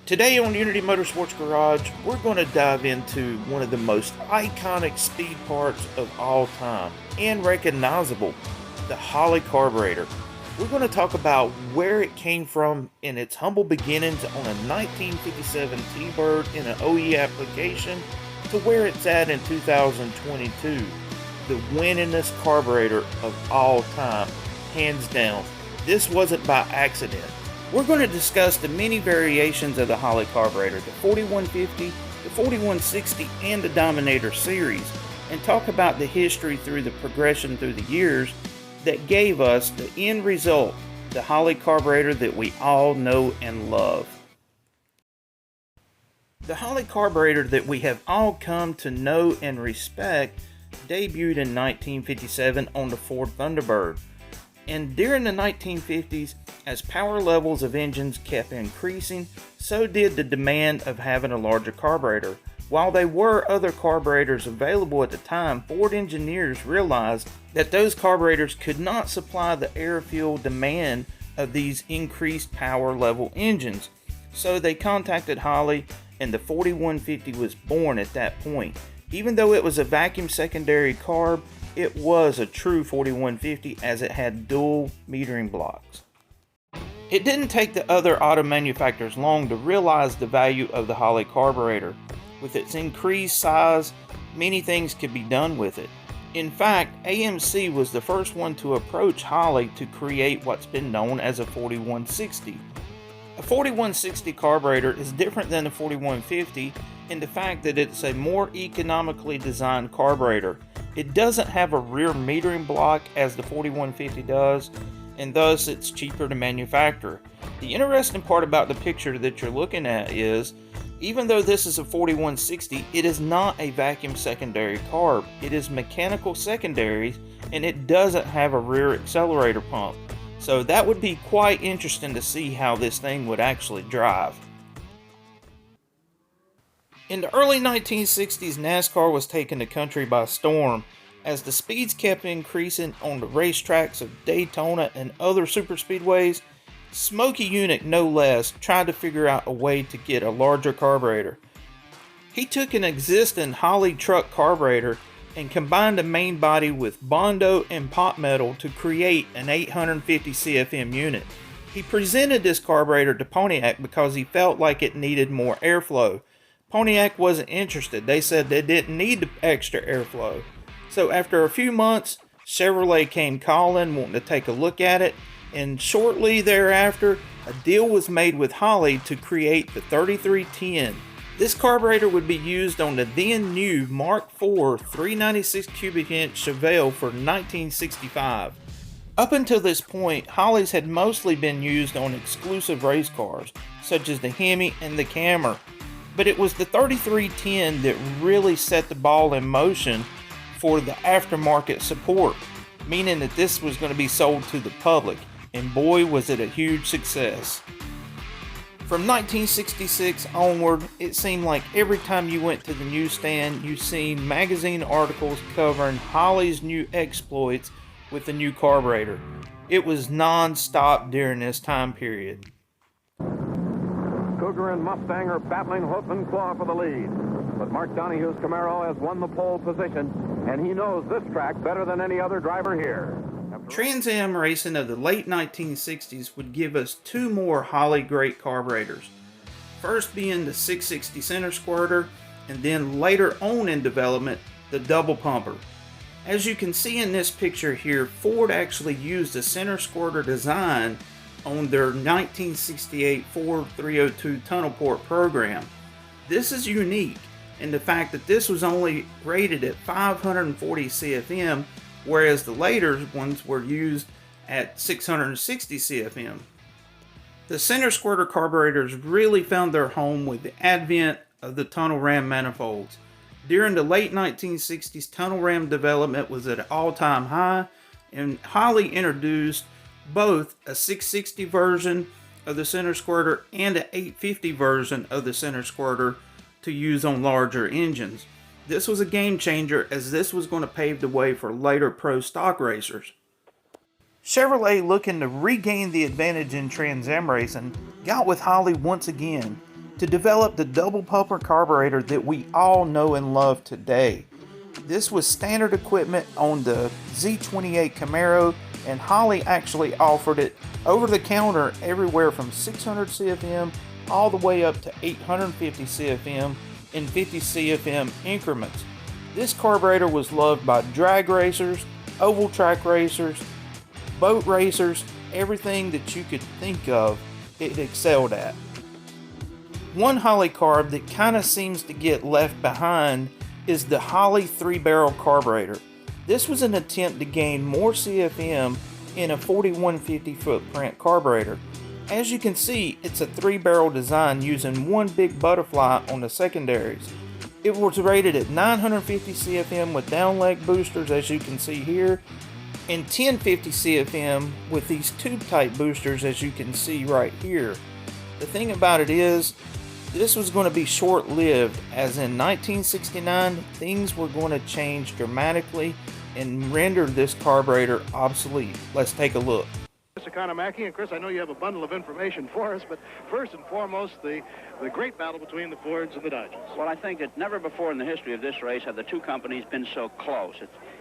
Today on Unity Motorsports Garage, we're going to dive into one of the most iconic speed parts of all time and recognizable, the Holley carburetor. We're going to talk about where it came from in its humble beginnings on a 1957 T-Bird in an OE application to where it's at in 2022. The winningest carburetor of all time, hands down. This wasn't by accident. We're going to discuss the many variations of the Holley carburetor, the 4150, the 4160, and the Dominator series, and talk about the history through the progression through the years that gave us the end result, the Holley carburetor that we all know and love. The Holley carburetor that we have all come to know and respect debuted in 1957 on the Ford Thunderbird. And during the 1950s, as power levels of engines kept increasing, so did the demand of having a larger carburetor. While there were other carburetors available at the time, Ford engineers realized that those carburetors could not supply the air-fuel demand of these increased power level engines. So they contacted Holley, and the 4150 was born at that point. Even though it was a vacuum secondary carb, it was a true 4150 as it had dual metering blocks. It didn't take the other auto manufacturers long to realize the value of the Holley carburetor. With its increased size, many things could be done with it. In fact, AMC was the first one to approach Holley to create what's been known as a 4160. A 4160 carburetor is different than the 4150 in the fact that it's a more economically designed carburetor. It doesn't have a rear metering block as the 4150 does, and thus it's cheaper to manufacture. The interesting part about the picture that you're looking at is, even though this is a 4160, it is not a vacuum secondary carb. It is mechanical secondaries, and it doesn't have a rear accelerator pump. So that would be quite interesting to see how this thing would actually drive. In the early 1960s, NASCAR was taking the country by storm as the speeds kept increasing on the racetracks of Daytona and other superspeedways. Smokey Yunick, no less, tried to figure out a way to get a larger carburetor. He took an existing Holley truck carburetor and combined the main body with Bondo and pot metal to create an 850 CFM unit. He presented this carburetor to Pontiac because he felt like it needed more airflow. Pontiac wasn't interested. They said they didn't need the extra airflow. So after a few months, Chevrolet came calling, wanting to take a look at it, and shortly thereafter, a deal was made with Holley to create the 3310. This carburetor would be used on the then new Mark IV 396 cubic inch Chevelle for 1965. Up until this point, Holley's had mostly been used on exclusive race cars, such as the Hemi and the Camry. But it was the 3310 that really set the ball in motion for the aftermarket support, meaning that this was going to be sold to the public, and boy was it a huge success. From 1966 onward, it seemed like every time you went to the newsstand, you seen magazine articles covering Holley's new exploits with the new carburetor. It was non-stop during this time period. Cougar and Mustang are battling hoof and claw for the lead. But Mark Donahue's Camaro has won the pole position, and he knows this track better than any other driver here. Trans Am racing of the late 1960s would give us two more Holley great carburetors. First being the 660 center squirter, and then later on in development, the double pumper. As you can see in this picture here, Ford actually used the center squirter design on their 1968 Ford 302 tunnel port program. This is unique in the fact that this was only rated at 540 CFM, whereas the later ones were used at 660 CFM. The center squirter carburetors really found their home with the advent of the tunnel ram manifolds. During the late 1960s, tunnel ram development was at an all-time high, and Holley introduced both a 660 version of the center squirter and an 850 version of the center squirter to use on larger engines. This was a game changer as this was going to pave the way for later pro stock racers. Chevrolet, looking to regain the advantage in Trans Am racing, got with Holley once again. to develop the double pumper carburetor that we all know and love today. This was standard equipment on the Z28 Camaro, and Holley actually offered it over the counter everywhere from 600 CFM all the way up to 850 CFM in 50 CFM increments. This carburetor was loved by drag racers, oval track racers, boat racers, everything that you could think of, it excelled at. One Holley carb that kind of seems to get left behind is the Holley 3-barrel carburetor. This was an attempt to gain more CFM in a 4150 footprint carburetor. As you can see, it's a 3-barrel design using one big butterfly on the secondaries. It was rated at 950 CFM with down leg boosters, as you can see here, and 1050 CFM with these tube type boosters, as you can see right here. The thing about it is, this was going to be short-lived, as in 1969 things were going to change dramatically and render this carburetor obsolete. Let's take a look. Mr. Conor-Mackey, and Chris, I know you have a bundle of information for us, but first and foremost, the great battle between the Fords and the Dodges. Well, I think that never before in the history of this race have the two companies been so close.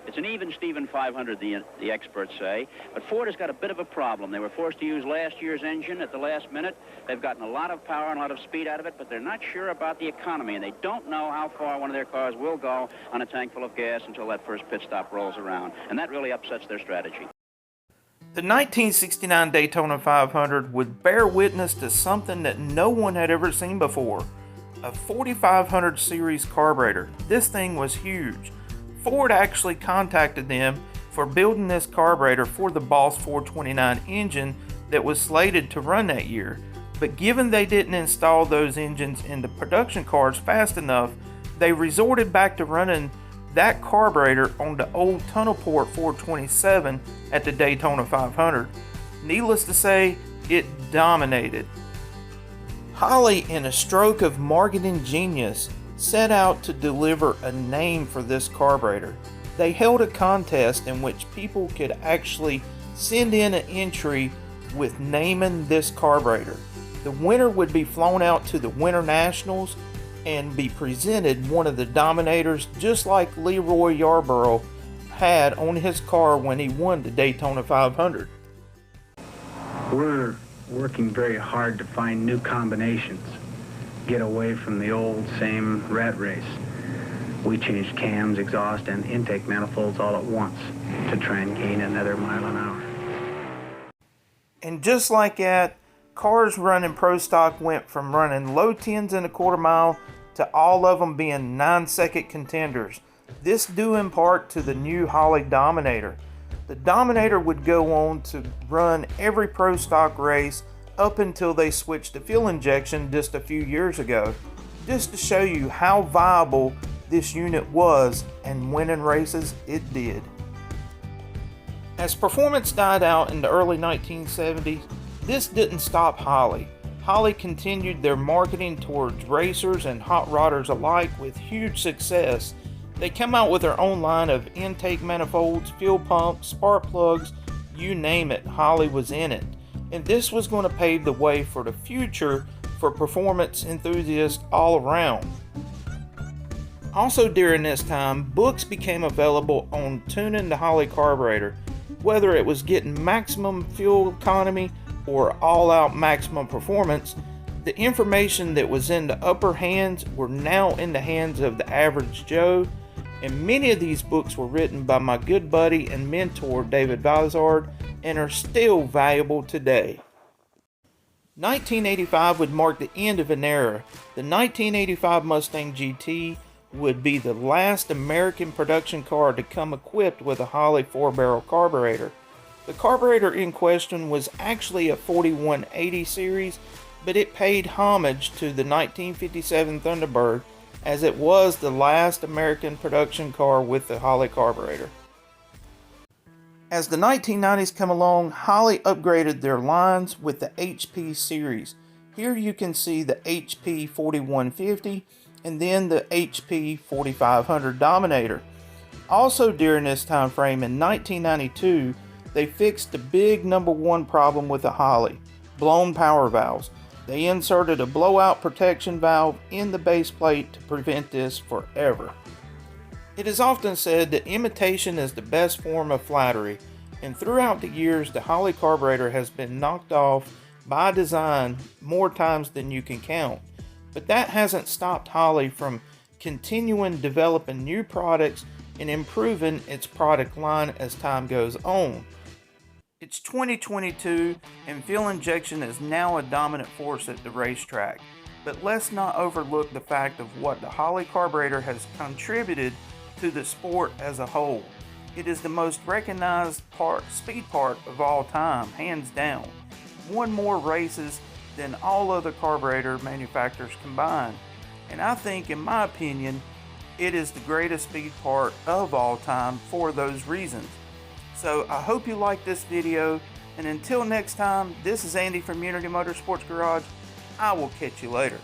It's an even Steven 500, the experts say, but Ford has got a bit of a problem. They were forced to use last year's engine at the last minute. They've gotten a lot of power and a lot of speed out of it, but they're not sure about the economy, and they don't know how far one of their cars will go on a tank full of gas until that first pit stop rolls around, and that really upsets their strategy. The 1969 Daytona 500 would bear witness to something that no one had ever seen before. A 4500 series carburetor. This thing was huge. Ford actually contacted them for building this carburetor for the Boss 429 engine that was slated to run that year. But given they didn't install those engines into production cars fast enough, they resorted back to running that carburetor on the old tunnel port 427 at the Daytona 500. Needless to say, it dominated. Holley, in a stroke of marketing genius, set out to deliver a name for this carburetor. They held a contest in which people could actually send in an entry with naming this carburetor. The winner would be flown out to the Winter Nationals and be presented one of the Dominators, just like Leroy Yarborough had on his car when he won the Daytona 500. We're working very hard to find new combinations, get away from the old same rat race. We changed cams, exhaust, and intake manifolds all at once to try and gain another mile an hour. And just like that, cars running Pro Stock went from running low 10s in a quarter mile to all of them being 9-second contenders. This due in part to the new Holley Dominator. The Dominator would go on to run every Pro Stock race up until they switched to fuel injection just a few years ago. Just to show you how viable this unit was, and winning races it did. As performance died out in the early 1970s, this didn't stop Holley. Holley continued their marketing towards racers and hot rodders alike with huge success. They come out with their own line of intake manifolds, fuel pumps, spark plugs, you name it, Holley was in it. And this was going to pave the way for the future for performance enthusiasts all around. Also during this time, books became available on tuning the Holley carburetor, whether it was getting maximum fuel economy or all-out maximum performance. The information that was in the upper hands were now in the hands of the average Joe, and many of these books were written by my good buddy and mentor David Vizard and are still valuable today. 1985 would mark the end of an era. The 1985 Mustang GT would be the last American production car to come equipped with a Holley 4-barrel carburetor. The carburetor in question was actually a 4180 series, but it paid homage to the 1957 Thunderbird, as it was the last American production car with the Holley carburetor. As the 1990s come along, Holley upgraded their lines with the HP series. Here you can see the HP 4150 and then the HP 4500 Dominator. Also during this time frame in 1992, they fixed the big #1 problem with the Holley, blown power valves. They inserted a blowout protection valve in the base plate to prevent this forever. It is often said that imitation is the best form of flattery, and throughout the years the Holley carburetor has been knocked off by design more times than you can count. But that hasn't stopped Holley from continuing developing new products and improving its product line as time goes on. It's 2022 and fuel injection is now a dominant force at the racetrack, but let's not overlook the fact of what the Holley carburetor has contributed to the sport as a whole. It is the most recognized speed part of all time, hands down. Won more races than all other carburetor manufacturers combined. And I think, in my opinion, it is the greatest speed part of all time for those reasons. So I hope you like this video, and until next time, this is Andy from Unity Motorsports Garage. I will catch you later.